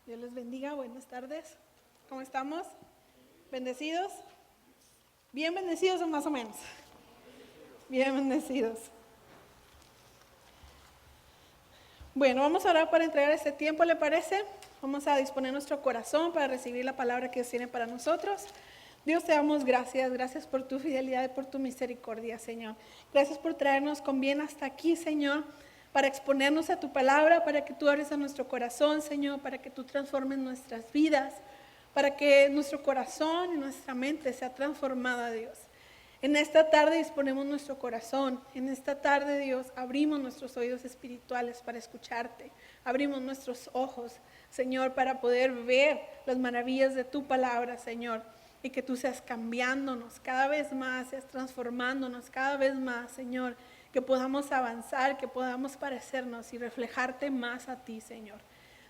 Dios les bendiga, buenas tardes. ¿Cómo estamos? ¿Bendecidos? ¿Bien bendecidos o más o menos? Bien bendecidos. Bueno, vamos a orar para entregar este tiempo, ¿le parece? Vamos a disponer nuestro corazón para recibir la palabra que Dios tiene para nosotros. Dios, te damos gracias, gracias por tu fidelidad y por tu misericordia, Señor. Gracias por traernos con bien hasta aquí, Señor, para exponernos a tu palabra, para que tú abres a nuestro corazón, Señor, para que tú transformes nuestras vidas, para que nuestro corazón y nuestra mente sea transformada, Dios. En esta tarde disponemos nuestro corazón, en esta tarde, Dios, abrimos nuestros oídos espirituales para escucharte, abrimos nuestros ojos, Señor, para poder ver las maravillas de tu palabra, Señor, y que tú seas cambiándonos cada vez más, seas transformándonos cada vez más, Señor, que podamos avanzar, que podamos parecernos y reflejarte más a ti, Señor.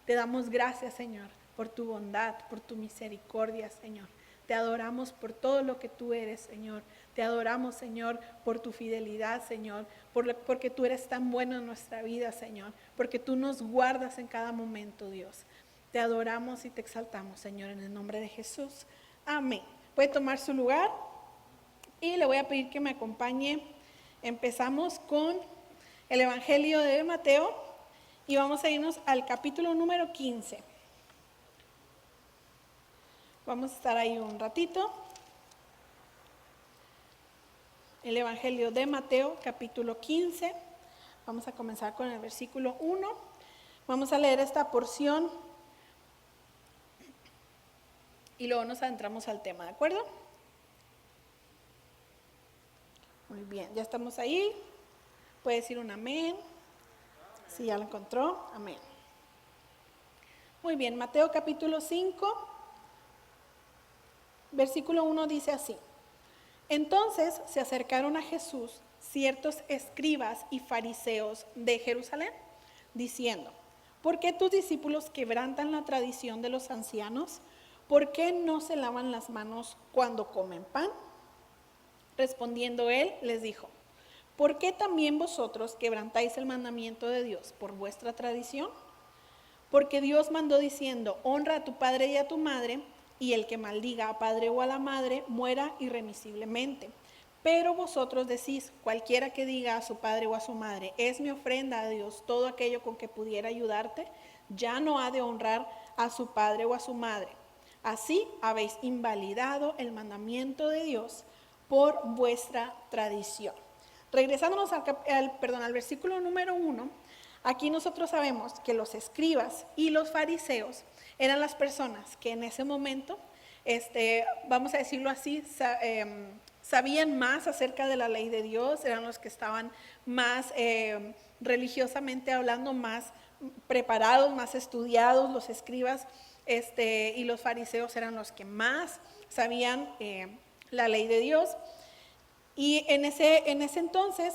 Te damos gracias, Señor, por tu bondad, por tu misericordia, Señor. Te adoramos por todo lo que tú eres, Señor. Te adoramos, Señor, por tu fidelidad, Señor, porque tú eres tan bueno en nuestra vida, Señor, porque tú nos guardas en cada momento, Dios. Te adoramos y te exaltamos, Señor, en el nombre de Jesús. Amén. Puede tomar su lugar y le voy a pedir que me acompañe. Empezamos con el Evangelio de Mateo y vamos a irnos al capítulo número 15. Vamos a estar ahí un ratito. El Evangelio de Mateo, capítulo 15. Vamos a comenzar con el versículo 1. Vamos a leer esta porción y luego nos adentramos al tema, ¿de acuerdo? Muy bien, ya estamos ahí. Puede decir un amén. Si ya lo encontró, amén. Muy bien, Mateo capítulo 5, versículo 1 dice así. Entonces se acercaron a Jesús ciertos escribas y fariseos de Jerusalén, diciendo, ¿por qué tus discípulos quebrantan la tradición de los ancianos? ¿Por qué no se lavan las manos cuando comen pan? Respondiendo él, les dijo, ¿por qué también vosotros quebrantáis el mandamiento de Dios por vuestra tradición? Porque Dios mandó diciendo, honra a tu padre y a tu madre, y el que maldiga a padre o a la madre muera irremisiblemente. Pero vosotros decís, cualquiera que diga a su padre o a su madre, es mi ofrenda a Dios todo aquello con que pudiera ayudarte, ya no ha de honrar a su padre o a su madre. Así habéis invalidado el mandamiento de Dios por vuestra tradición. Regresándonos al versículo número 1, aquí nosotros sabemos que los escribas y los fariseos eran las personas que en ese momento, vamos a decirlo así, sabían más acerca de la ley de Dios, eran los que estaban más religiosamente hablando, más preparados, más estudiados. Los escribas y los fariseos eran los que más sabían la ley de Dios. Y en ese entonces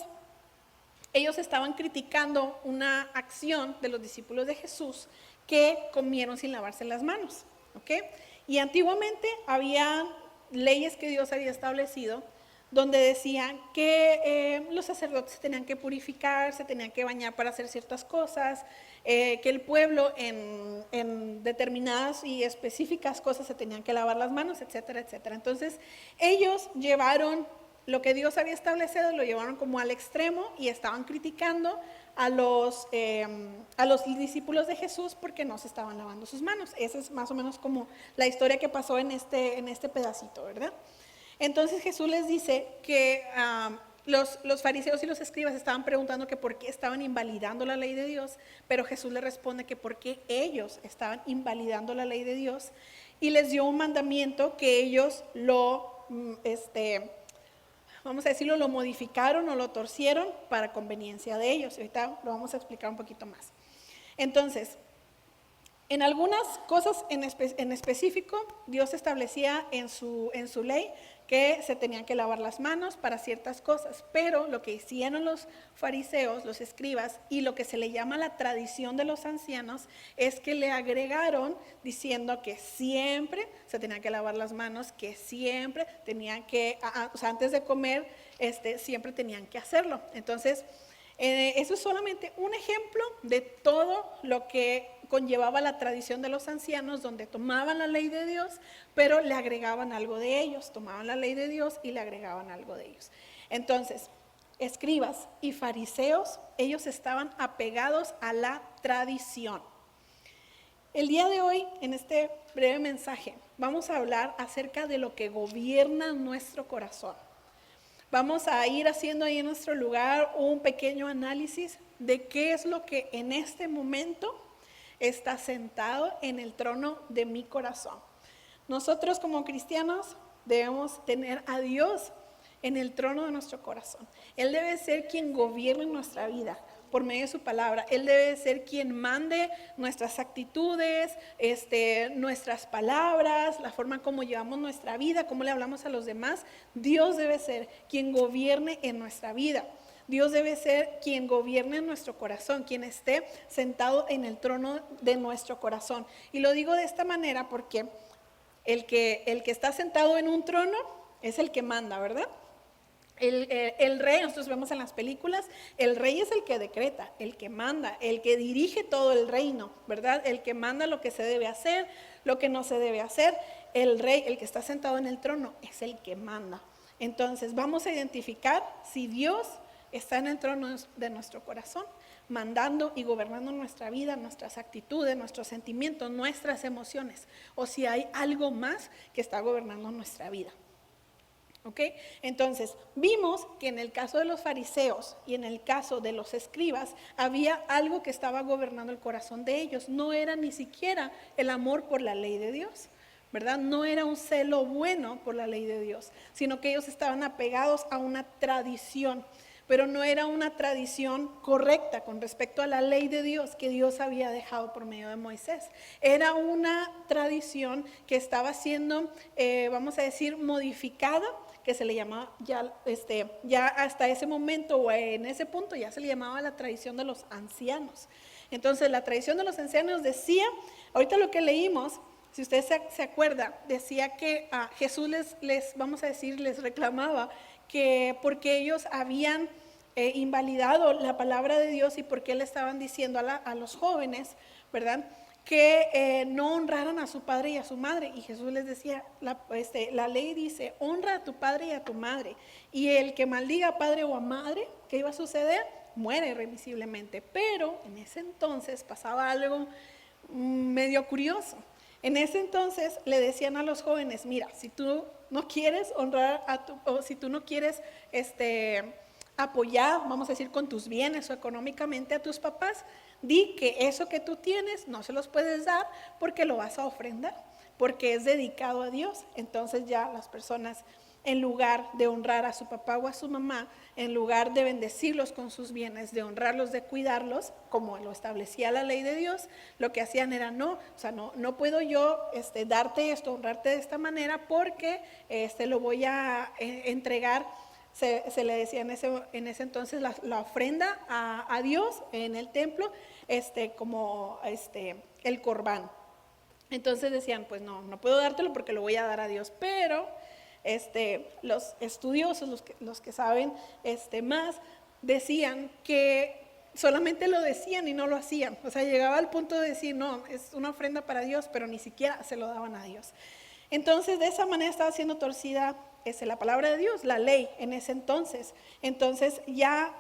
ellos estaban criticando una acción de los discípulos de Jesús que comieron sin lavarse las manos, ¿ok? Y antiguamente había leyes que Dios había establecido donde decían que los sacerdotes se tenían que purificar, se tenían que bañar para hacer ciertas cosas, que el pueblo en determinadas y específicas cosas se tenían que lavar las manos, etcétera, etcétera. Entonces ellos llevaron lo que Dios había establecido, lo llevaron como al extremo y estaban criticando a los discípulos de Jesús porque no se estaban lavando sus manos. Esa es más o menos como la historia que pasó en este pedacito, ¿verdad? Entonces Jesús les dice que los fariseos y los escribas estaban preguntando que por qué estaban invalidando la ley de Dios, pero Jesús les responde que por qué ellos estaban invalidando la ley de Dios y les dio un mandamiento que ellos vamos a decirlo, lo modificaron o lo torcieron para conveniencia de ellos. Ahorita lo vamos a explicar un poquito más. Entonces, en algunas cosas en específico, Dios establecía en su ley que se tenían que lavar las manos para ciertas cosas, pero lo que hicieron los fariseos, los escribas, y lo que se le llama la tradición de los ancianos, es que le agregaron diciendo que siempre se tenían que lavar las manos, que siempre tenían que, o sea, antes de comer, siempre tenían que hacerlo. Entonces, eso es solamente un ejemplo de todo lo que conllevaba la tradición de los ancianos, donde tomaban la ley de Dios, pero le agregaban algo de ellos, tomaban la ley de Dios y le agregaban algo de ellos. Entonces, escribas y fariseos, ellos estaban apegados a la tradición. El día de hoy, en este breve mensaje, vamos a hablar acerca de lo que gobierna nuestro corazón. Vamos a ir haciendo ahí en nuestro lugar un pequeño análisis de qué es lo que en este momento está sentado en el trono de mi corazón. Nosotros como cristianos debemos tener a Dios en el trono de nuestro corazón. Él debe ser quien gobierne nuestra vida por medio de su palabra. Él debe ser quien mande nuestras actitudes, nuestras palabras, la forma como llevamos nuestra vida, cómo le hablamos a los demás. Dios debe ser quien gobierne en nuestra vida. Dios debe ser quien gobierne en nuestro corazón, quien esté sentado en el trono de nuestro corazón. Y lo digo de esta manera porque el que está sentado en un trono es el que manda, ¿verdad? El rey, nosotros vemos en las películas, el rey es el que decreta, el que manda, el que dirige todo el reino, ¿verdad? El que manda lo que se debe hacer, lo que no se debe hacer. El rey, el que está sentado en el trono, es el que manda. Entonces vamos a identificar si Dios está en el trono de nuestro corazón, mandando y gobernando nuestra vida, nuestras actitudes, nuestros sentimientos, nuestras emociones, o si hay algo más que está gobernando nuestra vida. ¿Ok? Entonces, vimos que en el caso de los fariseos y en el caso de los escribas, había algo que estaba gobernando el corazón de ellos. No era ni siquiera el amor por la ley de Dios, ¿verdad? No era un celo bueno por la ley de Dios, sino que ellos estaban apegados a una tradición, pero no era una tradición correcta con respecto a la ley de Dios que Dios había dejado por medio de Moisés. Era una tradición que estaba siendo, vamos a decir, modificada, que se le llamaba, ya hasta ese momento o en ese punto ya se le llamaba la tradición de los ancianos. Entonces la tradición de los ancianos decía, ahorita lo que leímos, si usted se acuerda, decía que Jesús vamos a decir, les reclamaba que porque ellos habían invalidado la palabra de Dios y porque le estaban diciendo a los jóvenes, ¿verdad?, que no honraran a su padre y a su madre. Y Jesús les decía, la ley dice, honra a tu padre y a tu madre. Y el que maldiga a padre o a madre, ¿qué iba a suceder? Muere irremisiblemente. Pero en ese entonces pasaba algo medio curioso. En ese entonces le decían a los jóvenes, mira, si tú no quieres honrar o si tú no quieres apoyar, vamos a decir, con tus bienes o económicamente a tus papás, di que eso que tú tienes no se los puedes dar porque lo vas a ofrendar, porque es dedicado a Dios. Entonces ya las personas, en lugar de honrar a su papá o a su mamá, en lugar de bendecirlos con sus bienes, de honrarlos, de cuidarlos, como lo establecía la ley de Dios, lo que hacían era no puedo yo darte esto, honrarte de esta manera porque lo voy a entregar. Se le decía en ese entonces la ofrenda a Dios en el templo, como el corbán. Entonces decían, pues no puedo dártelo porque lo voy a dar a Dios, pero los estudiosos, los que saben más, decían que solamente lo decían y no lo hacían. O sea, llegaba al punto de decir, no, es una ofrenda para Dios, pero ni siquiera se lo daban a Dios. Entonces, de esa manera estaba siendo torcida la palabra de Dios, la ley en ese entonces. Entonces, ya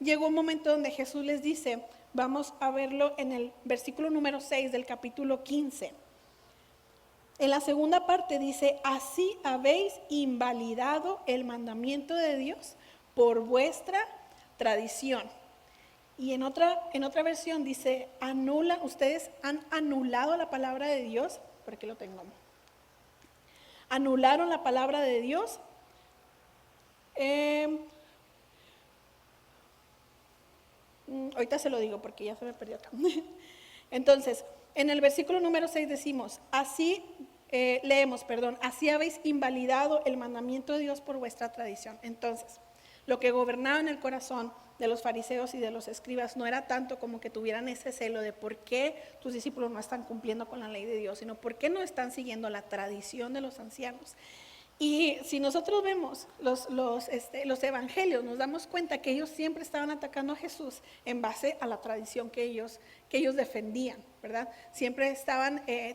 llegó un momento donde Jesús les dice, vamos a verlo en el versículo número 6 del capítulo 15. En la segunda parte dice, así habéis invalidado el mandamiento de Dios por vuestra tradición. Y en otra versión dice, ustedes han anulado la palabra de Dios, por aquí lo tengo. Anularon la palabra de Dios. Ahorita se lo digo porque ya se me perdió acá. Entonces, en el versículo número 6 decimos, así habéis invalidado el mandamiento de Dios por vuestra tradición. Entonces, lo que gobernaba en el corazón de los fariseos y de los escribas no era tanto como que tuvieran ese celo de por qué tus discípulos no están cumpliendo con la ley de Dios, sino por qué no están siguiendo la tradición de los ancianos. Y si nosotros vemos los evangelios, nos damos cuenta que ellos siempre estaban atacando a Jesús en base a la tradición que ellos defendían, ¿verdad? Siempre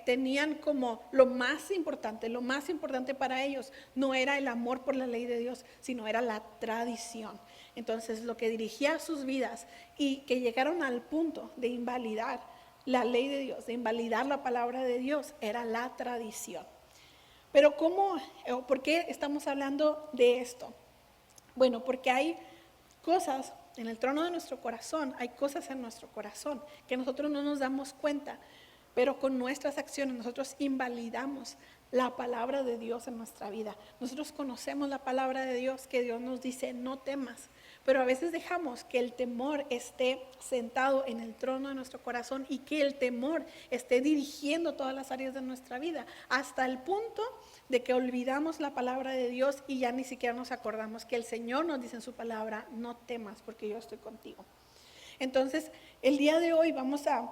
tenían como lo más importante para ellos no era el amor por la ley de Dios, sino era la tradición. Entonces, lo que dirigía sus vidas y que llegaron al punto de invalidar la ley de Dios, de invalidar la palabra de Dios, era la tradición. Pero ¿por qué estamos hablando de esto? Bueno, porque hay cosas en el trono de nuestro corazón, hay cosas en nuestro corazón que nosotros no nos damos cuenta, pero con nuestras acciones nosotros invalidamos la palabra de Dios en nuestra vida. Nosotros conocemos la palabra de Dios, que Dios nos dice no temas, pero a veces dejamos que el temor esté sentado en el trono de nuestro corazón y que el temor esté dirigiendo todas las áreas de nuestra vida, hasta el punto de que olvidamos la palabra de Dios y ya ni siquiera nos acordamos que el Señor nos dice en su palabra, no temas porque yo estoy contigo. Entonces, el día de hoy vamos a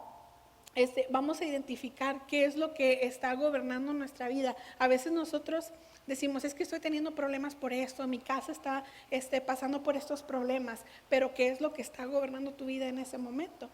identificar qué es lo que está gobernando nuestra vida. A veces nosotros decimos, es que estoy teniendo problemas por esto, mi casa está pasando por estos problemas, pero ¿qué es lo que está gobernando tu vida en ese momento?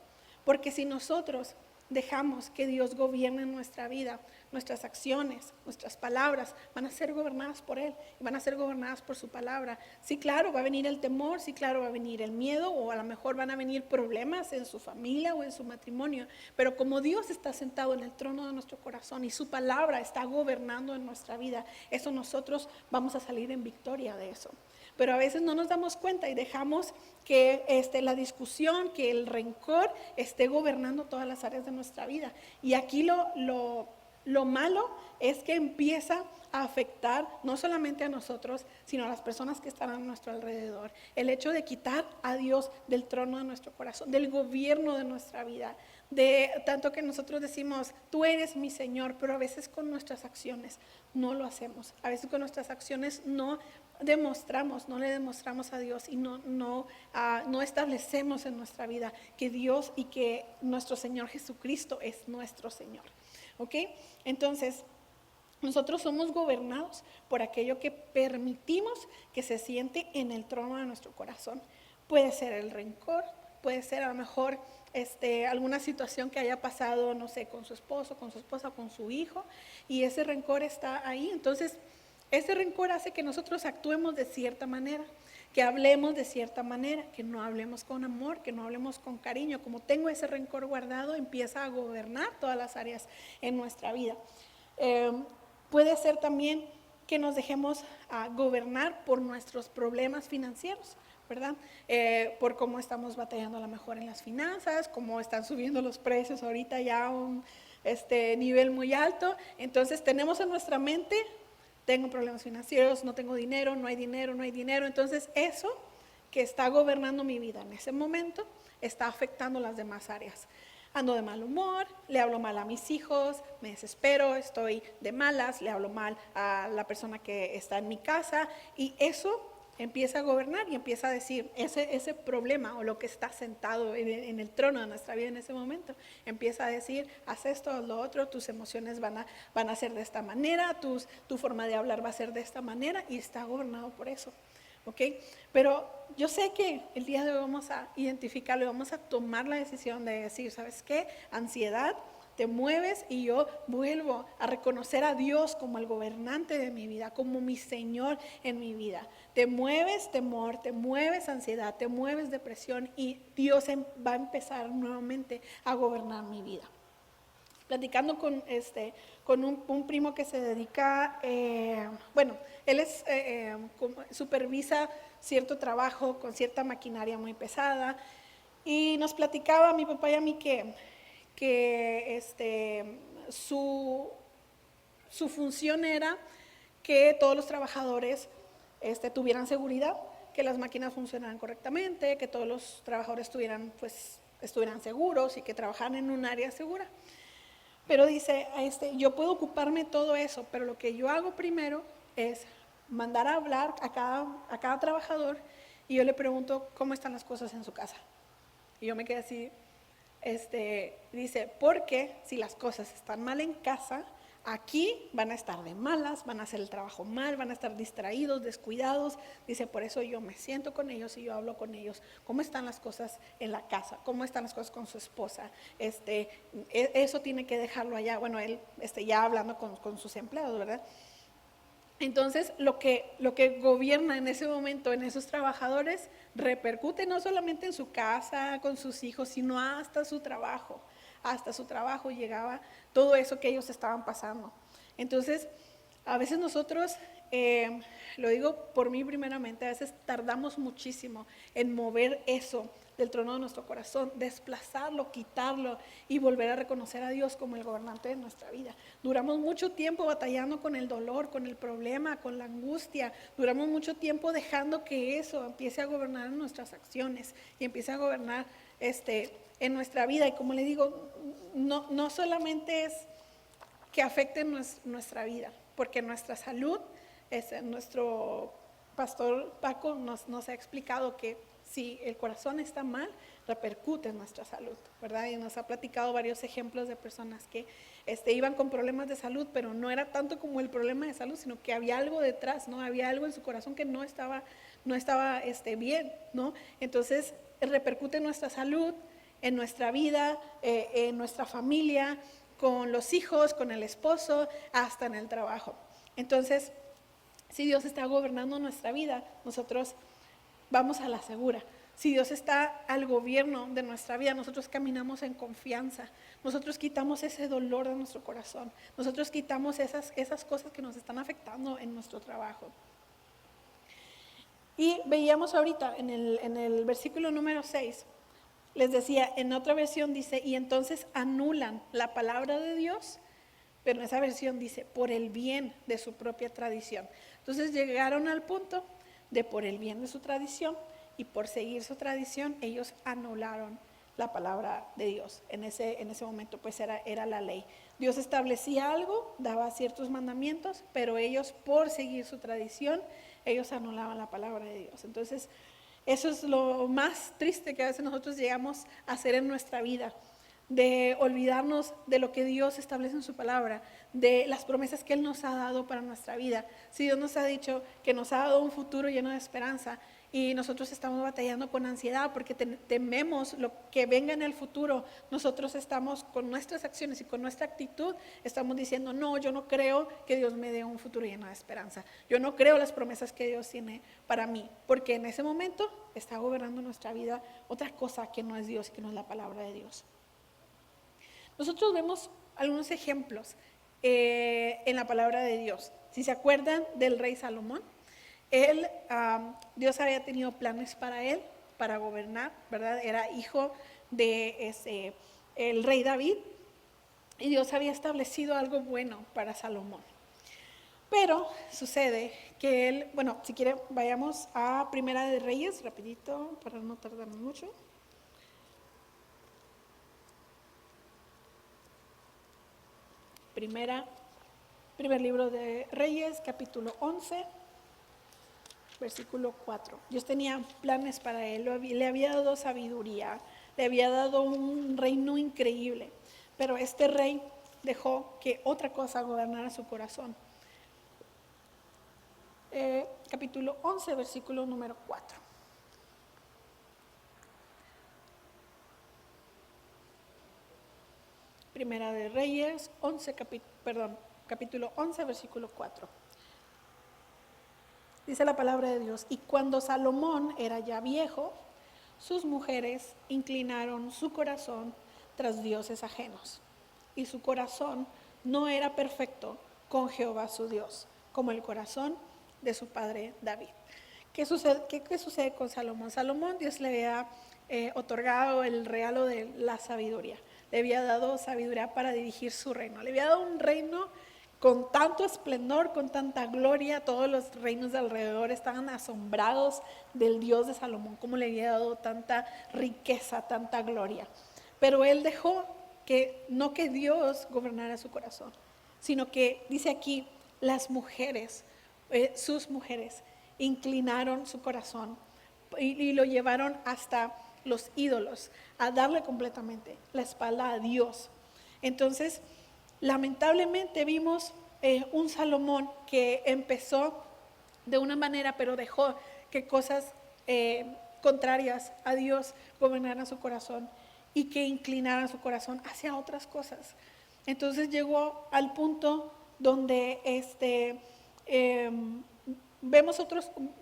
Porque si nosotros dejamos que Dios gobierne nuestra vida, nuestras acciones, nuestras palabras van a ser gobernadas por Él y van a ser gobernadas por su palabra. Sí, claro, va a venir el temor, sí, claro, va a venir el miedo, o a lo mejor van a venir problemas en su familia o en su matrimonio, pero como Dios está sentado en el trono de nuestro corazón y su palabra está gobernando en nuestra vida, eso nosotros vamos a salir en victoria de eso. Pero a veces no nos damos cuenta y dejamos que la discusión, que el rencor esté gobernando todas las áreas de nuestra vida. Y aquí lo malo es que empieza a afectar no solamente a nosotros, sino a las personas que están a nuestro alrededor. El hecho de quitar a Dios del trono de nuestro corazón, del gobierno de nuestra vida, de tanto que nosotros decimos, tú eres mi Señor, pero a veces con nuestras acciones no lo hacemos. A veces con nuestras acciones no le demostramos a Dios y no establecemos en nuestra vida que Dios y que nuestro Señor Jesucristo es nuestro Señor. ¿Ok? Entonces, nosotros somos gobernados por aquello que permitimos que se siente en el trono de nuestro corazón. Puede ser el rencor, puede ser a lo mejor alguna situación que haya pasado, no sé, con su esposo, con su esposa, con su hijo, y ese rencor está ahí. Entonces, ese rencor hace que nosotros actuemos de cierta manera, que hablemos de cierta manera, que no hablemos con amor, que no hablemos con cariño. Como tengo ese rencor guardado, empieza a gobernar todas las áreas en nuestra vida. Puede ser también que nos dejemos gobernar por nuestros problemas financieros, ¿verdad? Por cómo estamos batallando a lo mejor en las finanzas, cómo están subiendo los precios ahorita ya a un nivel muy alto. Entonces tenemos en nuestra mente, tengo problemas financieros, no tengo dinero, no hay dinero, no hay dinero. Entonces eso que está gobernando mi vida en ese momento está afectando las demás áreas. Ando de mal humor, le hablo mal a mis hijos, me desespero, estoy de malas, le hablo mal a la persona que está en mi casa, y eso empieza a gobernar y empieza a decir, ese problema o lo que está sentado en el trono de nuestra vida en ese momento, empieza a decir, haz esto, haz lo otro, tus emociones van a ser de esta manera, tu forma de hablar va a ser de esta manera, y está gobernado por eso. ¿Ok? Pero yo sé que el día de hoy vamos a identificarlo y vamos a tomar la decisión de decir, ¿sabes qué? Ansiedad, te mueves y yo vuelvo a reconocer a Dios como el gobernante de mi vida, como mi Señor en mi vida. Te mueves temor, te mueves ansiedad, te mueves depresión, y Dios va a empezar nuevamente a gobernar mi vida. Platicando con un primo que se dedica, él supervisa cierto trabajo con cierta maquinaria muy pesada, y nos platicaba a mi papá y a mí que su función era que todos los trabajadores tuvieran seguridad, que las máquinas funcionaran correctamente, que todos los trabajadores estuvieran seguros y que trabajaran en un área segura. Pero dice, yo puedo ocuparme de todo eso, pero lo que yo hago primero es mandar a hablar a cada trabajador, y yo le pregunto cómo están las cosas en su casa. Y yo me quedé así, dice, porque si las cosas están mal en casa, aquí van a estar de malas, van a hacer el trabajo mal, van a estar distraídos, descuidados. Dice, por eso yo me siento con ellos y yo hablo con ellos. ¿Cómo están las cosas en la casa? ¿Cómo están las cosas con su esposa? Eso tiene que dejarlo allá. Bueno, él ya hablando con sus empleados, ¿verdad? Entonces, lo que gobierna en ese momento en esos trabajadores repercute no solamente en su casa, con sus hijos, sino hasta su trabajo. Hasta su trabajo llegaba todo eso que ellos estaban pasando. Entonces, a veces nosotros, lo digo por mí primeramente, a veces tardamos muchísimo en mover eso del trono de nuestro corazón, desplazarlo, quitarlo y volver a reconocer a Dios como el gobernante de nuestra vida. Duramos mucho tiempo batallando con el dolor, con el problema, con la angustia. Duramos mucho tiempo dejando que eso empiece a gobernar en nuestras acciones y empiece a gobernar en nuestra vida. Y como le digo, no solamente es que afecte nuestra vida, porque nuestra salud, nuestro pastor Paco nos ha explicado que si el corazón está mal, repercute en nuestra salud, ¿verdad? Y nos ha platicado varios ejemplos de personas que iban con problemas de salud, pero no era tanto como el problema de salud, sino que había algo detrás, ¿no? Había algo en su corazón que no estaba bien, ¿no? Entonces, repercute en nuestra salud, en nuestra vida, en nuestra familia, con los hijos, con el esposo, hasta en el trabajo. Entonces, si Dios está gobernando nuestra vida, nosotros vamos a la segura. Si Dios está al gobierno de nuestra vida, nosotros caminamos en confianza. Nosotros quitamos ese dolor de nuestro corazón. Nosotros quitamos esas cosas que nos están afectando en nuestro trabajo. Y veíamos ahorita en el versículo número 6, les decía, en otra versión dice, y entonces anulan la palabra de Dios, pero en esa versión dice, por el bien de su propia tradición. Entonces llegaron al punto de por el bien de su tradición y por seguir su tradición, ellos anularon la palabra de Dios. En ese momento pues era la ley. Dios establecía algo, daba ciertos mandamientos, pero ellos por seguir su tradición, ellos anulaban la palabra de Dios. Entonces, eso es lo más triste que a veces nosotros llegamos a hacer en nuestra vida, de olvidarnos de lo que Dios establece en su palabra, de las promesas que Él nos ha dado para nuestra vida. Si Dios nos ha dicho que nos ha dado un futuro lleno de esperanza y nosotros estamos batallando con ansiedad porque tememos lo que venga en el futuro, nosotros estamos con nuestras acciones y con nuestra actitud, estamos diciendo, no, yo no creo que Dios me dé un futuro lleno de esperanza. Yo no creo las promesas que Dios tiene para mí, porque en ese momento está gobernando nuestra vida otra cosa que no es Dios y que no es la palabra de Dios. Nosotros vemos algunos ejemplos en la palabra de Dios. Si se acuerdan del rey Salomón, Dios había tenido planes para él, para gobernar, ¿verdad? Era hijo de el rey David y Dios había establecido algo bueno para Salomón. Pero sucede que él, bueno, si quieren vayamos a Primera de Reyes, rapidito, para no tardarnos mucho. Primer libro de Reyes, capítulo 11, versículo 4. Dios tenía planes para él, le había dado sabiduría, le había dado un reino increíble, pero este rey dejó que otra cosa gobernara su corazón. Capítulo 11, versículo número 4. Primera de Reyes, capítulo 11, versículo 4. Dice la palabra de Dios, y cuando Salomón era ya viejo, sus mujeres inclinaron su corazón tras dioses ajenos, y su corazón no era perfecto con Jehová su Dios, como el corazón de su padre David. ¿Qué sucede con Salomón? Salomón, Dios le había otorgado el regalo de la sabiduría. Le había dado sabiduría para dirigir su reino. Le había dado un reino con tanto esplendor, con tanta gloria. Todos los reinos de alrededor estaban asombrados del Dios de Salomón, como le había dado tanta riqueza, tanta gloria. Pero él dejó que no que Dios gobernara su corazón, sino que dice aquí, las mujeres, sus mujeres, inclinaron su corazón y lo llevaron hasta los ídolos, a darle completamente la espalda a Dios. Entonces, lamentablemente vimos un Salomón que empezó de una manera, pero dejó que cosas contrarias a Dios gobernaran su corazón y que inclinaran su corazón hacia otras cosas. Entonces llegó al punto donde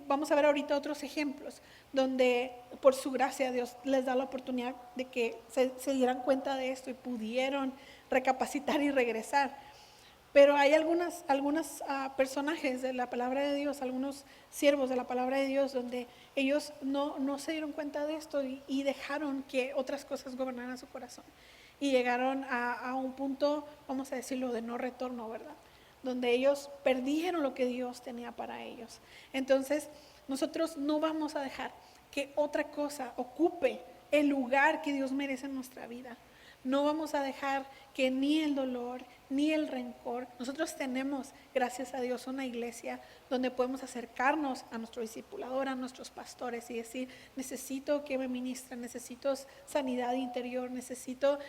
vamos a ver ahorita otros ejemplos, donde por su gracia Dios les da la oportunidad de que se dieran cuenta de esto y pudieron recapacitar y regresar. Pero hay algunos personajes de la palabra de Dios, algunos siervos de la palabra de Dios, donde ellos no se dieron cuenta de esto y dejaron que otras cosas gobernaran su corazón. Y llegaron a un punto, vamos a decirlo, de no retorno, ¿verdad? Donde ellos perdieron lo que Dios tenía para ellos. Entonces, nosotros no vamos a dejar que otra cosa ocupe el lugar que Dios merece en nuestra vida. No vamos a dejar que ni el dolor, ni el rencor. Nosotros tenemos, gracias a Dios, una iglesia donde podemos acercarnos a nuestro discipulador, a nuestros pastores y decir, necesito que me ministren, necesito sanidad interior, necesito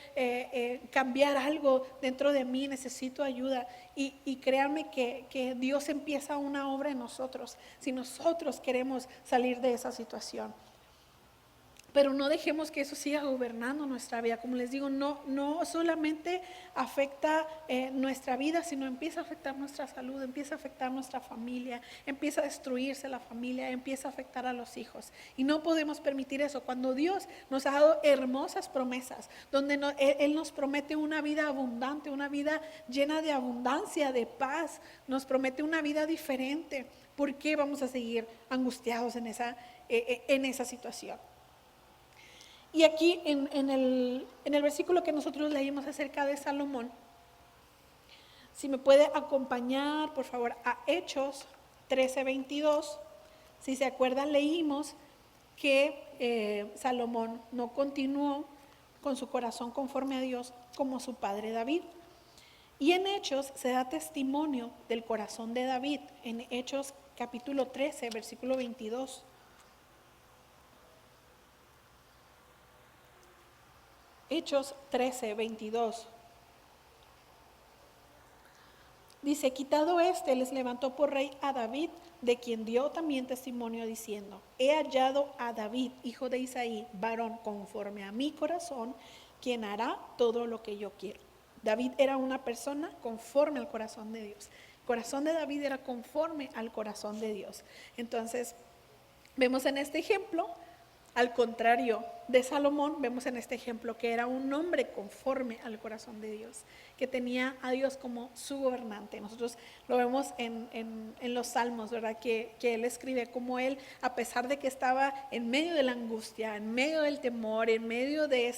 cambiar algo dentro de mí, necesito ayuda. Y créanme que Dios empieza una obra en nosotros, si nosotros queremos salir de esa situación. Pero no dejemos que eso siga gobernando nuestra vida. Como les digo, no solamente afecta nuestra vida, sino empieza a afectar nuestra salud, empieza a afectar nuestra familia, empieza a destruirse la familia, empieza a afectar a los hijos. Y no podemos permitir eso. Cuando Dios nos ha dado hermosas promesas, donde Él nos promete una vida abundante, una vida llena de abundancia, de paz, nos promete una vida diferente. ¿Por qué vamos a seguir angustiados en esa situación? Y aquí en el versículo que nosotros leímos acerca de Salomón, si me puede acompañar por favor a Hechos 13:22, si se acuerdan leímos que Salomón no continuó con su corazón conforme a Dios como su padre David. Y en Hechos se da testimonio del corazón de David, en Hechos capítulo 13, versículo 22. Hechos 13:22. Dice, quitado les levantó por rey a David, de quien dio también testimonio diciendo, he hallado a David, hijo de Isaí, varón conforme a mi corazón, quien hará todo lo que yo quiero. David era una persona conforme al corazón de Dios. El corazón de David era conforme al corazón de Dios. Entonces, vemos en este ejemplo, al contrario de Salomón, vemos en este ejemplo que era un hombre conforme al corazón de Dios, que tenía a Dios como su gobernante. Nosotros lo vemos en los salmos, ¿verdad? Que él escribe como él, a pesar de que estaba en medio de la angustia, en medio del temor, en medio de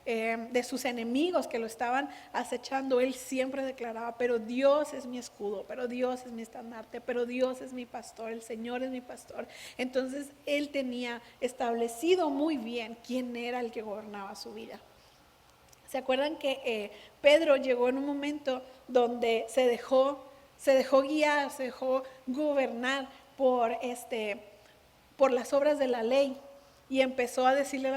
de sus enemigos que lo estaban acechando, él siempre declaraba, pero Dios es mi escudo, pero Dios es mi estandarte, pero Dios es mi pastor, el Señor es mi pastor. Entonces él tenía establecido muy bien quién era el que gobernaba su vida. ¿Se acuerdan que Pedro llegó en un momento donde se dejó guiar, se dejó gobernar por las obras de la ley y empezó a decirle,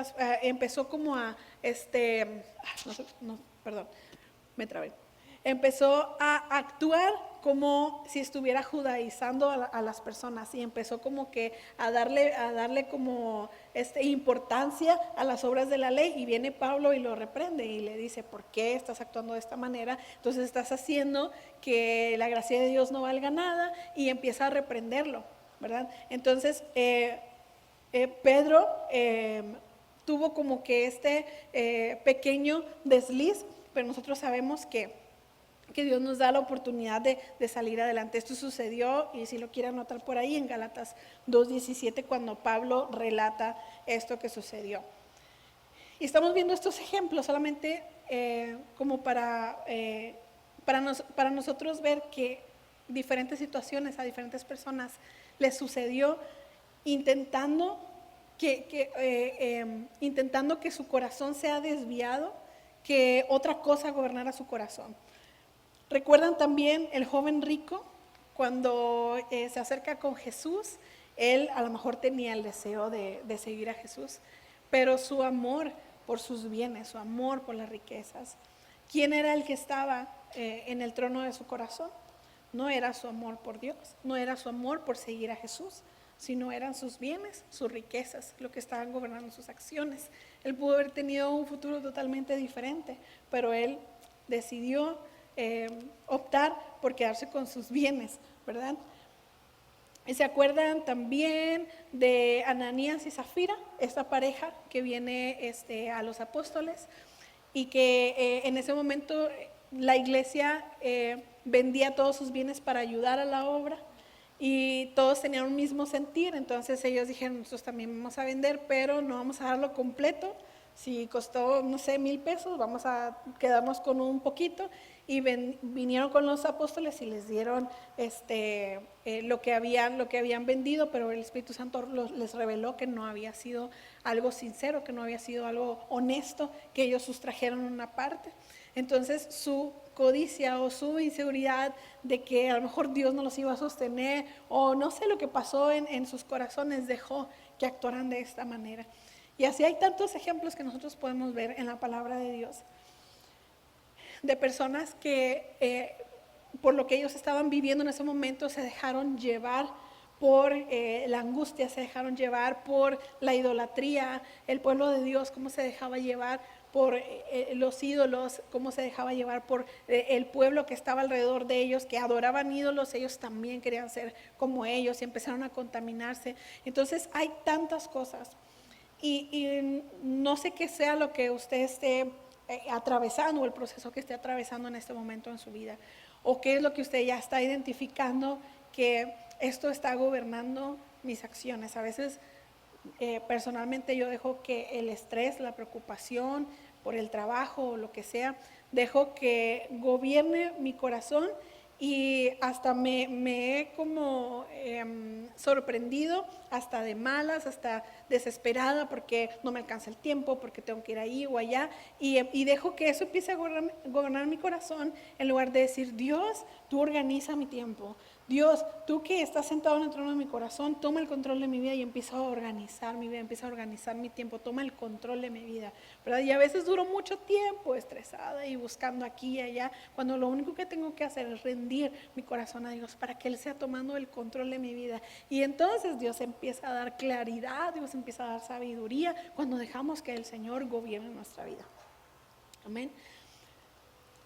empezó a actuar como si estuviera judaizando a las personas y empezó como que a darle como importancia a las obras de la ley, y viene Pablo y lo reprende y le dice, ¿por qué estás actuando de esta manera? Entonces estás haciendo que la gracia de Dios no valga nada, y empieza a reprenderlo, ¿verdad? Entonces Pedro tuvo como que pequeño desliz, pero nosotros sabemos que Dios nos da la oportunidad de salir adelante. Esto sucedió, y si lo quieren anotar por ahí, en Gálatas 2:17, cuando Pablo relata esto que sucedió. Y estamos viendo estos ejemplos solamente como para nosotros ver que diferentes situaciones a diferentes personas les sucedió intentando que su corazón sea desviado, que otra cosa gobernara su corazón. ¿Recuerdan también el joven rico? Cuando se acerca con Jesús, él a lo mejor tenía el deseo de seguir a Jesús, pero su amor por sus bienes, su amor por las riquezas, ¿quién era el que estaba en el trono de su corazón? No era su amor por Dios, no era su amor por seguir a Jesús, sino eran sus bienes, sus riquezas, lo que estaban gobernando sus acciones. Él pudo haber tenido un futuro totalmente diferente, pero él decidió optar por quedarse con sus bienes, ¿verdad? Y se acuerdan también de Ananías y Zafira, esta pareja que viene a los apóstoles y que en ese momento la iglesia vendía todos sus bienes para ayudar a la obra y todos tenían un mismo sentir. Entonces ellos dijeron, nosotros también vamos a vender, pero no vamos a darlo completo. Si costó, no sé, 1,000 pesos, vamos a quedarnos con un poquito. Y vinieron con los apóstoles y les dieron lo que habían vendido, pero el Espíritu Santo les reveló que no había sido algo sincero, que no había sido algo honesto, que ellos sustrajeron una parte. Entonces su codicia o su inseguridad de que a lo mejor Dios no los iba a sostener, o no sé lo que pasó en sus corazones, dejó que actuaran de esta manera. Y así hay tantos ejemplos que nosotros podemos ver en la palabra de Dios, de personas que por lo que ellos estaban viviendo en ese momento se dejaron llevar por la angustia, se dejaron llevar por la idolatría. El pueblo de Dios, cómo se dejaba llevar por los ídolos, cómo se dejaba llevar por el pueblo que estaba alrededor de ellos, que adoraban ídolos. Ellos también querían ser como ellos y empezaron a contaminarse. Entonces hay tantas cosas y no sé qué sea lo que usted esté atravesando, o el proceso que esté atravesando en este momento en su vida, o qué es lo que usted ya está identificando que esto está gobernando mis acciones. A veces personalmente yo dejo que el estrés, la preocupación por el trabajo o lo que sea, dejo que gobierne mi corazón y hasta me he como sorprendido, hasta de malas, hasta desesperada porque no me alcanza el tiempo, porque tengo que ir ahí o allá, y dejo que eso empiece a gobernar mi corazón en lugar de decir, Dios, tú organiza mi tiempo. Dios, tú que estás sentado en el trono de mi corazón, toma el control de mi vida y empieza a organizar mi vida, empieza a organizar mi tiempo, toma el control de mi vida, ¿verdad? Y a veces duro mucho tiempo estresada y buscando aquí y allá, cuando lo único que tengo que hacer es rendir mi corazón a Dios para que Él sea tomando el control de mi vida. Y entonces Dios empieza a dar claridad, Dios empieza a dar sabiduría cuando dejamos que el Señor gobierne nuestra vida. Amén.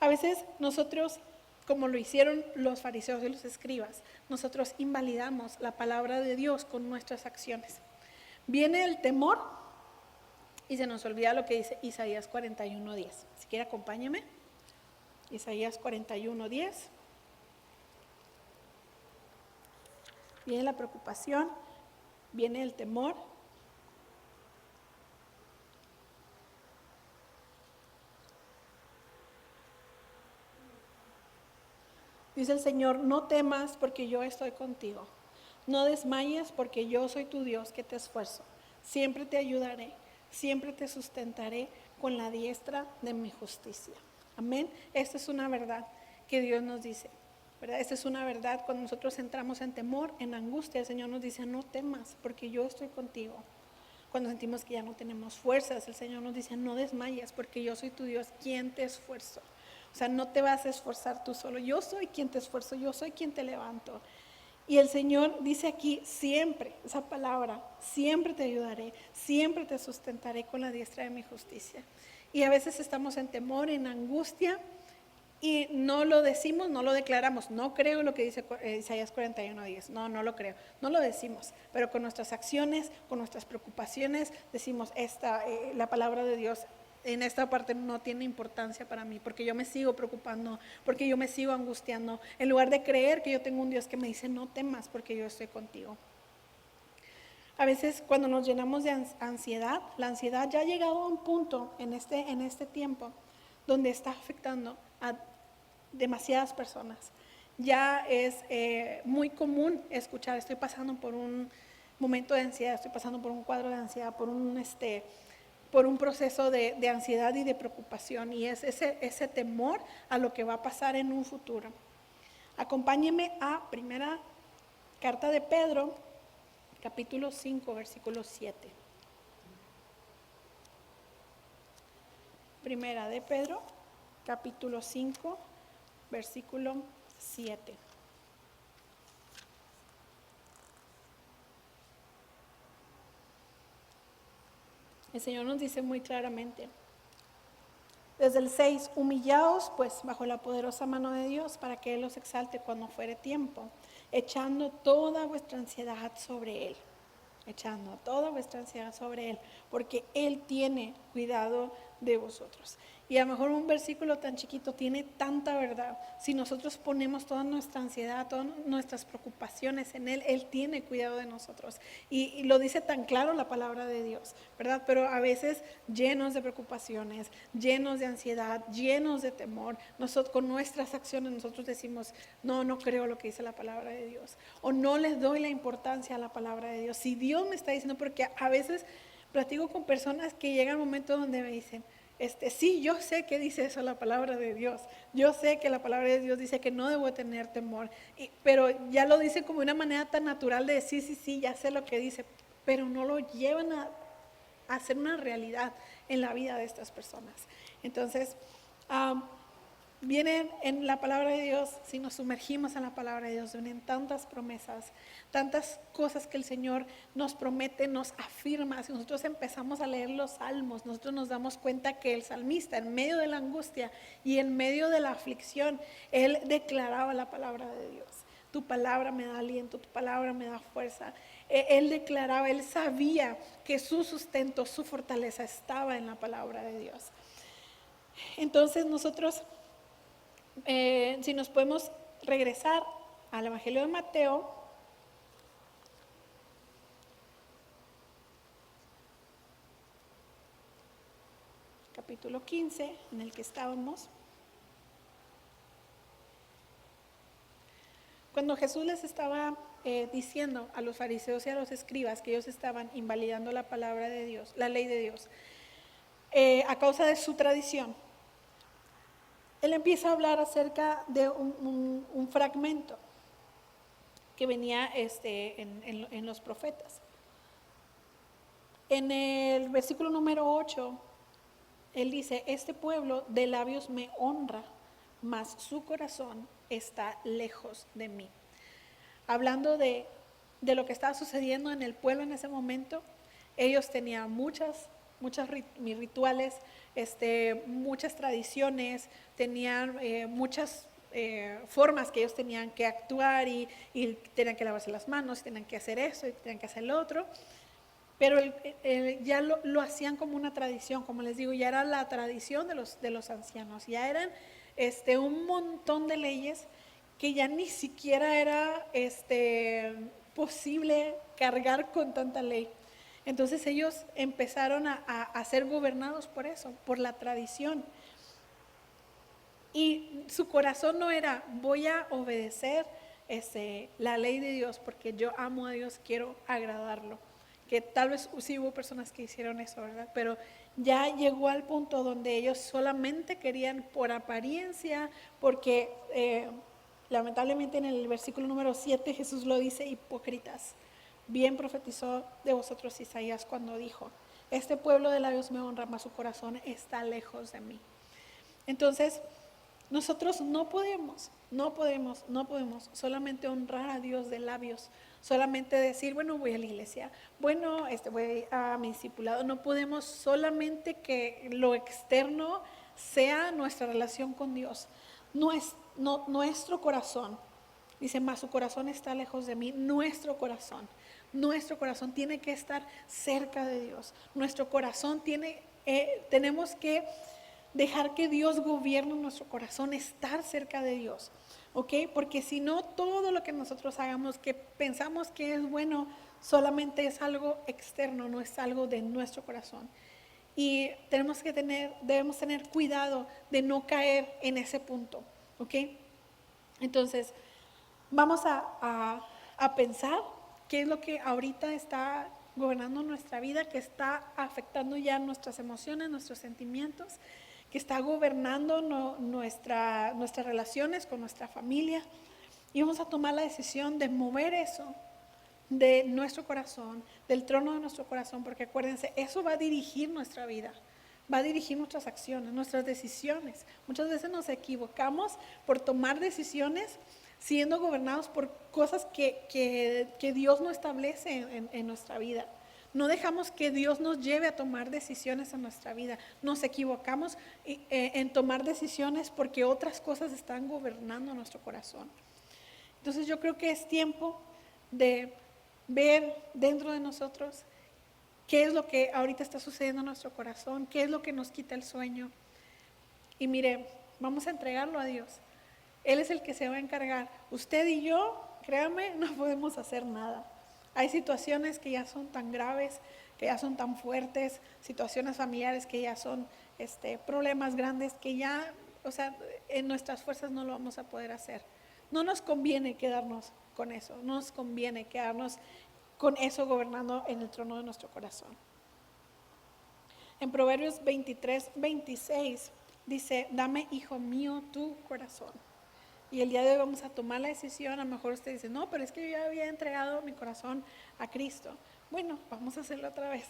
A veces nosotros, como lo hicieron los fariseos y los escribas, nosotros invalidamos la palabra de Dios con nuestras acciones. Viene el temor y se nos olvida lo que dice Isaías 41:10. Si quiere, acompáñeme. Isaías 41:10. Viene la preocupación, viene el temor. Dice el Señor, no temas porque yo estoy contigo. No desmayes porque yo soy tu Dios que te esfuerzo. Siempre te ayudaré, siempre te sustentaré con la diestra de mi justicia. Amén. Esta es una verdad que Dios nos dice, ¿verdad? Esta es una verdad cuando nosotros entramos en temor, en angustia. El Señor nos dice, no temas porque yo estoy contigo. Cuando sentimos que ya no tenemos fuerzas, el Señor nos dice, no desmayes porque yo soy tu Dios, quien te esfuerzo. O sea, no te vas a esforzar tú solo, yo soy quien te esfuerzo, yo soy quien te levanto. Y el Señor dice aquí, siempre, esa palabra, siempre te ayudaré, siempre te sustentaré con la diestra de mi justicia. Y a veces estamos en temor, en angustia, y no lo decimos, no lo declaramos. No creo lo que dice Isaías 41:10, no lo creo, no lo decimos, pero con nuestras acciones, con nuestras preocupaciones, decimos, la palabra de Dios en esta parte no tiene importancia para mí, porque yo me sigo preocupando, porque yo me sigo angustiando, en lugar de creer que yo tengo un Dios que me dice, no temas, porque yo estoy contigo. A veces cuando nos llenamos de ansiedad, la ansiedad ya ha llegado a un punto en este tiempo donde está afectando a demasiadas personas. Ya es muy común escuchar, estoy pasando por un momento de ansiedad, estoy pasando por un cuadro de ansiedad, por un proceso de ansiedad y de preocupación, y es ese temor a lo que va a pasar en un futuro. Acompáñeme a primera carta de Pedro, capítulo 5, versículo 7. Primera de Pedro, capítulo 5, versículo 7. El Señor nos dice muy claramente, desde el 6, humillaos pues bajo la poderosa mano de Dios para que Él los exalte cuando fuere tiempo, echando toda vuestra ansiedad sobre Él, echando toda vuestra ansiedad sobre Él, porque Él tiene cuidado de vosotros. Y a lo mejor un versículo tan chiquito tiene tanta verdad. Si nosotros ponemos toda nuestra ansiedad, todas nuestras preocupaciones en Él, Él tiene cuidado de nosotros. Y lo dice tan claro la palabra de Dios, ¿verdad? Pero a veces llenos de preocupaciones, llenos de ansiedad, llenos de temor, nosotros con nuestras acciones nosotros decimos, no creo lo que dice la palabra de Dios. O no les doy la importancia a la palabra de Dios. Si Dios me está diciendo, porque a veces platico con personas que llegan momentos donde me dicen, sí, yo sé que dice eso la palabra de Dios. Yo sé que la palabra de Dios dice que no debo tener temor. Pero ya lo dice como de una manera tan natural de decir, sí, ya sé lo que dice. Pero no lo llevan a hacer una realidad en la vida de estas personas. Entonces, vienen en la palabra de Dios, si nos sumergimos en la palabra de Dios, vienen tantas promesas, tantas cosas que el Señor nos promete, nos afirma. Si nosotros empezamos a leer los salmos, nosotros nos damos cuenta que el salmista, en medio de la angustia y en medio de la aflicción, él declaraba la palabra de Dios. Tu palabra me da aliento, tu palabra me da fuerza. Él declaraba, él sabía que su sustento, su fortaleza estaba en la palabra de Dios. Entonces nosotros, si nos podemos regresar al Evangelio de Mateo, capítulo 15, en el que estábamos. Cuando Jesús les estaba diciendo a los fariseos y a los escribas que ellos estaban invalidando la palabra de Dios, la ley de Dios, a causa de su tradición, Él empieza a hablar acerca de un fragmento que venía en los profetas. En el versículo número 8, Él dice, este pueblo de labios me honra, mas su corazón está lejos de mí. Hablando de lo que estaba sucediendo en el pueblo en ese momento, ellos tenían muchos rituales, muchas tradiciones, tenían muchas formas que ellos tenían que actuar y tenían que lavarse las manos, tenían que hacer eso y tenían que hacer lo otro. Pero ya lo hacían como una tradición, como les digo, ya era la tradición de los ancianos, ya eran un montón de leyes que ya ni siquiera era posible cargar con tanta ley. Entonces ellos empezaron a ser gobernados por eso, por la tradición. Y su corazón no era, voy a obedecer la ley de Dios porque yo amo a Dios, quiero agradarlo. Que tal vez sí hubo personas que hicieron eso, ¿verdad? Pero ya llegó al punto donde ellos solamente querían por apariencia, porque lamentablemente en el versículo número 7 Jesús lo dice, hipócritas. Bien profetizó de vosotros Isaías cuando dijo, este pueblo de labios me honra, mas su corazón está lejos de mí. Entonces, nosotros no podemos solamente honrar a Dios de labios, solamente decir, bueno, voy a la iglesia, bueno, voy a mi discipulado. No podemos solamente que lo externo sea nuestra relación con Dios. Nuestro corazón, dice, más su corazón está lejos de mí. Nuestro corazón tiene que estar cerca de Dios. Nuestro corazón tenemos que dejar que Dios gobierne nuestro corazón, estar cerca de Dios, ¿ok? Porque si no, todo lo que nosotros hagamos, que pensamos que es bueno, solamente es algo externo, no es algo de nuestro corazón. Y debemos tener cuidado de no caer en ese punto, ¿ok? Entonces, vamos a pensar qué es lo que ahorita está gobernando nuestra vida, que está afectando ya nuestras emociones, nuestros sentimientos, que está gobernando nuestras relaciones con nuestra familia. Y vamos a tomar la decisión de mover eso de nuestro corazón, del trono de nuestro corazón, porque acuérdense, eso va a dirigir nuestra vida. va a dirigir nuestras acciones, nuestras decisiones. Muchas veces nos equivocamos por tomar decisiones siendo gobernados por cosas que Dios no establece en nuestra vida. No dejamos que Dios nos lleve a tomar decisiones en nuestra vida. Nos equivocamos en tomar decisiones porque otras cosas están gobernando nuestro corazón. Entonces yo creo que es tiempo de ver dentro de nosotros qué es lo que ahorita está sucediendo en nuestro corazón, qué es lo que nos quita el sueño. Y mire, vamos a entregarlo a Dios. Él es el que se va a encargar. Usted y yo, créame, no podemos hacer nada. Hay situaciones que ya son tan graves, que ya son tan fuertes, situaciones familiares que ya son problemas grandes, que ya, o sea, en nuestras fuerzas no lo vamos a poder hacer. No nos conviene quedarnos con eso, no nos conviene quedarnos con eso gobernando en el trono de nuestro corazón. En Proverbios 23:26 dice, dame, hijo mío, tu corazón. Y el día de hoy vamos a tomar la decisión. A lo mejor usted dice, no, pero es que yo ya había entregado mi corazón a Cristo. Bueno, vamos a hacerlo otra vez.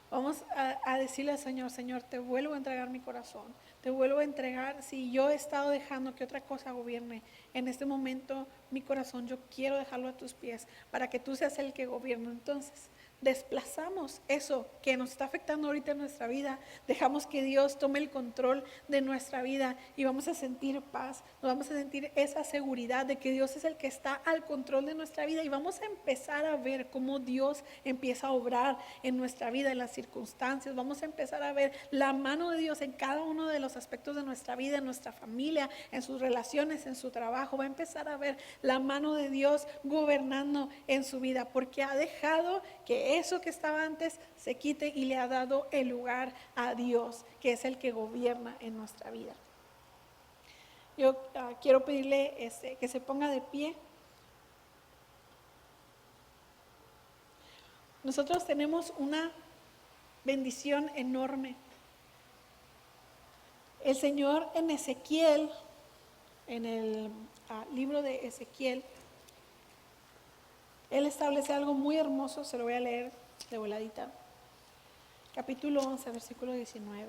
Vamos a decirle al Señor, Señor, te vuelvo a entregar mi corazón. Te vuelvo a entregar, si yo he estado dejando que otra cosa gobierne, en este momento mi corazón, yo quiero dejarlo a tus pies para que tú seas el que gobierne. Entonces, desplazamos eso que nos está afectando ahorita en nuestra vida, dejamos que Dios tome el control de nuestra vida y vamos a sentir paz, nos vamos a sentir esa seguridad de que Dios es el que está al control de nuestra vida y vamos a empezar a ver cómo Dios empieza a obrar en nuestra vida, en las circunstancias. Vamos a empezar a ver la mano de Dios en cada uno de los aspectos de nuestra vida, en nuestra familia, en sus relaciones, en su trabajo. Va a empezar a ver la mano de Dios gobernando en su vida, porque ha dejado que eso que estaba antes se quite y le ha dado el lugar a Dios, que es el que gobierna en nuestra vida. Yo quiero pedirle que se ponga de pie. Nosotros tenemos una bendición enorme. El Señor en Ezequiel, en el libro de Ezequiel, Él establece algo muy hermoso, se lo voy a leer de voladita. Capítulo 11, versículo 19.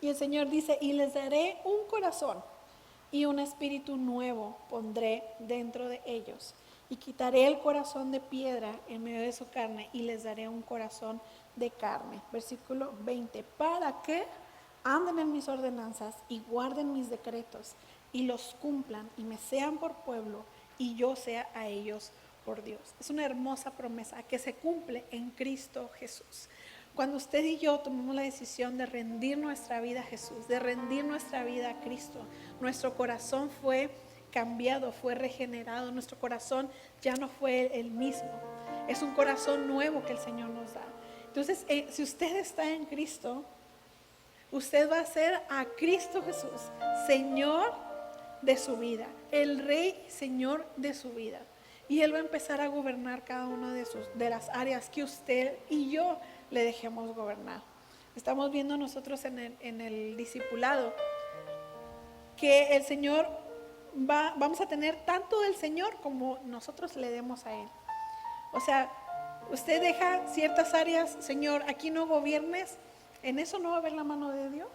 Y el Señor dice, y les daré un corazón y un espíritu nuevo pondré dentro de ellos. Y quitaré el corazón de piedra en medio de su carne y les daré un corazón de carne. Versículo 20. Para que anden en mis ordenanzas y guarden mis decretos y los cumplan y me sean por pueblo y yo sea a ellos por Dios. Es una hermosa promesa que se cumple en Cristo Jesús. Cuando usted y yo tomamos la decisión de rendir nuestra vida a Jesús, de rendir nuestra vida a Cristo, nuestro corazón fue cambiado, fue regenerado, nuestro corazón ya no fue el mismo. Es un corazón nuevo que el Señor nos da. Entonces, si usted está en Cristo, usted va a ser a Cristo Jesús, Señor de su vida, el Rey Señor de su vida. Y Él va a empezar a gobernar cada una de las áreas que usted y yo le dejemos gobernar. Estamos viendo nosotros en el discipulado que el Señor vamos a tener tanto del Señor como nosotros le demos a Él. O sea, usted deja ciertas áreas, Señor, aquí no gobiernes, en eso no va a haber la mano de Dios,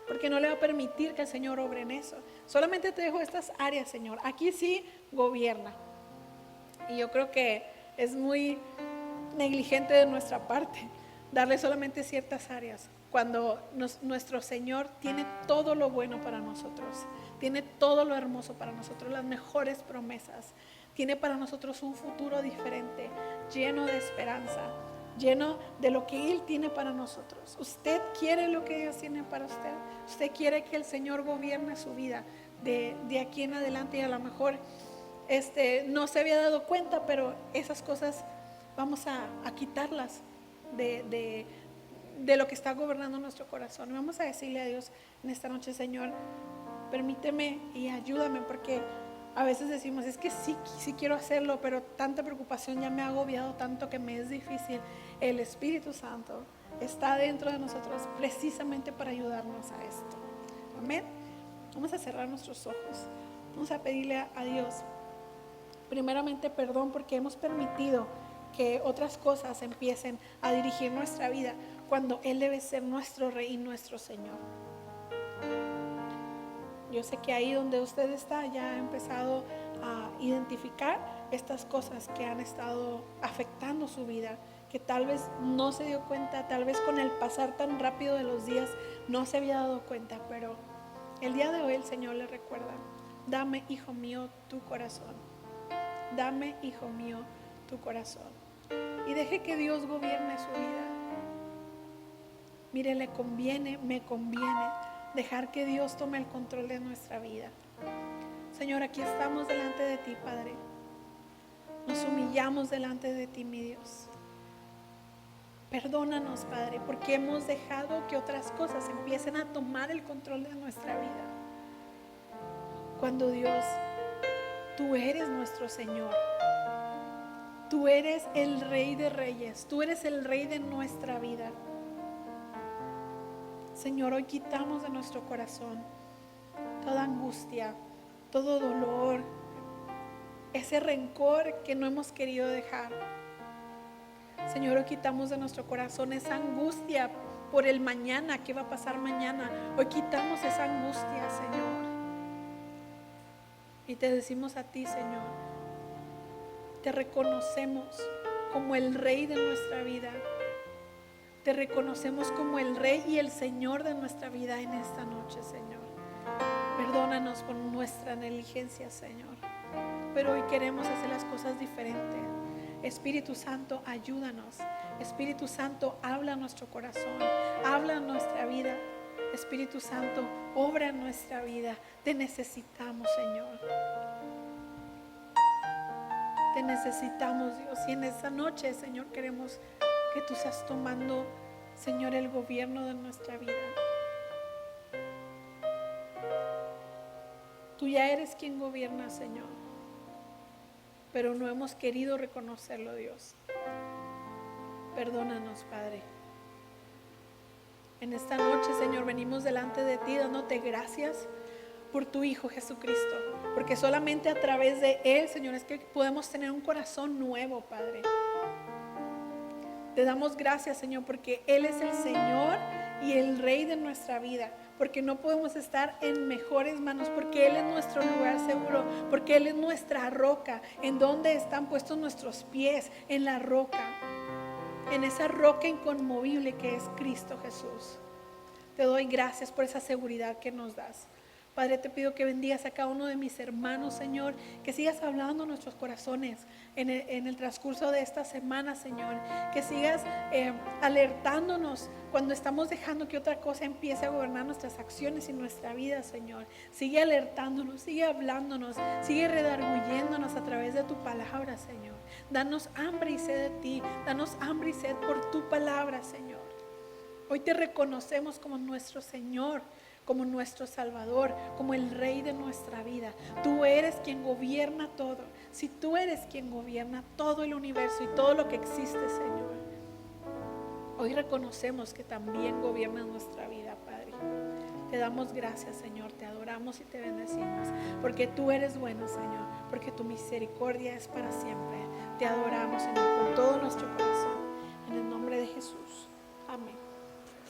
porque no le va a permitir que el Señor obre en eso. Solamente te dejo estas áreas, Señor, aquí sí gobierna. Y yo creo que es muy negligente de nuestra parte darle solamente ciertas áreas, cuando nuestro Señor tiene todo lo bueno para nosotros, tiene todo lo hermoso para nosotros, las mejores promesas, tiene para nosotros un futuro diferente, lleno de esperanza, lleno de lo que Él tiene para nosotros. ¿Usted quiere lo que Dios tiene para usted? ¿Usted quiere que el Señor gobierne su vida de aquí en adelante? Y a lo mejor no se había dado cuenta, pero esas cosas vamos a quitarlas de lo que está gobernando nuestro corazón. Vamos a decirle a Dios en esta noche, Señor, permíteme y ayúdame, porque a veces decimos, es que sí quiero hacerlo, pero tanta preocupación ya me ha agobiado tanto que me es difícil. El Espíritu Santo está dentro de nosotros precisamente para ayudarnos a esto. Amén. Vamos a cerrar nuestros ojos. Vamos a pedirle a Dios, primeramente, perdón porque hemos permitido que otras cosas empiecen a dirigir nuestra vida cuando Él debe ser nuestro Rey y nuestro Señor. Yo sé que ahí donde usted está ya ha empezado a identificar estas cosas que han estado afectando su vida, que tal vez no se dio cuenta, tal vez con el pasar tan rápido de los días no se había dado cuenta, pero el día de hoy el Señor le recuerda: dame, hijo mío, tu corazón. Dame, hijo mío, tu corazón. Y deje que Dios gobierne su vida. Mire, le conviene, me conviene dejar que Dios tome el control de nuestra vida. Señor, aquí estamos delante de ti, Padre. Nos humillamos delante de ti, mi Dios. Perdónanos, Padre, porque hemos dejado que otras cosas empiecen a tomar el control de nuestra vida. Cuando Dios, tú eres nuestro Señor. Tú eres el Rey de Reyes. Tú eres el Rey de nuestra vida. Señor, hoy quitamos de nuestro corazón toda angustia, todo dolor, ese rencor que no hemos querido dejar. Señor, hoy quitamos de nuestro corazón esa angustia por el mañana, qué va a pasar mañana. Hoy quitamos esa angustia, Señor. Y te decimos a ti, Señor, te reconocemos como el Rey de nuestra vida. Te reconocemos como el Rey y el Señor de nuestra vida en esta noche, Señor. Perdónanos por nuestra negligencia, Señor. Pero hoy queremos hacer las cosas diferentes. Espíritu Santo, ayúdanos. Espíritu Santo, habla a nuestro corazón, habla a nuestra vida. Espíritu Santo, obra en nuestra vida. Te necesitamos, Señor. Te necesitamos, Dios. Y en esta noche, Señor, queremos que tú seas tomando, Señor, el gobierno de nuestra vida. Tú ya eres quien gobierna, Señor, pero no hemos querido reconocerlo, Dios. Perdónanos, Padre. En esta noche, Señor, venimos delante de ti dándote gracias por tu Hijo Jesucristo, porque solamente a través de Él, Señor, es que podemos tener un corazón nuevo, Padre. Te damos gracias, Señor, porque Él es el Señor y el Rey de nuestra vida, porque no podemos estar en mejores manos, porque Él es nuestro lugar seguro, porque Él es nuestra roca, en donde están puestos nuestros pies, en la roca, en esa roca inconmovible que es Cristo Jesús. Te doy gracias por esa seguridad que nos das. Padre, te pido que bendigas a cada uno de mis hermanos, Señor, que sigas hablando a nuestros corazones en el transcurso de esta semana, Señor, que sigas alertándonos cuando estamos dejando que otra cosa empiece a gobernar nuestras acciones y nuestra vida, Señor. Sigue alertándonos, sigue hablándonos, sigue redarguyéndonos a través de tu palabra, Señor. Danos hambre y sed de ti, danos hambre y sed por tu palabra, Señor. Hoy te reconocemos como nuestro Señor, como nuestro Salvador, como el Rey de nuestra vida. Tú eres quien gobierna todo. Si tú eres quien gobierna todo el universo y todo lo que existe, Señor, hoy reconocemos que también gobierna nuestra vida, Padre. Te damos gracias, Señor, te adoramos y te bendecimos, porque tú eres bueno, Señor, porque tu misericordia es para siempre. Te adoramos, Señor, con todo nuestro corazón, en el nombre de Jesús. Amén.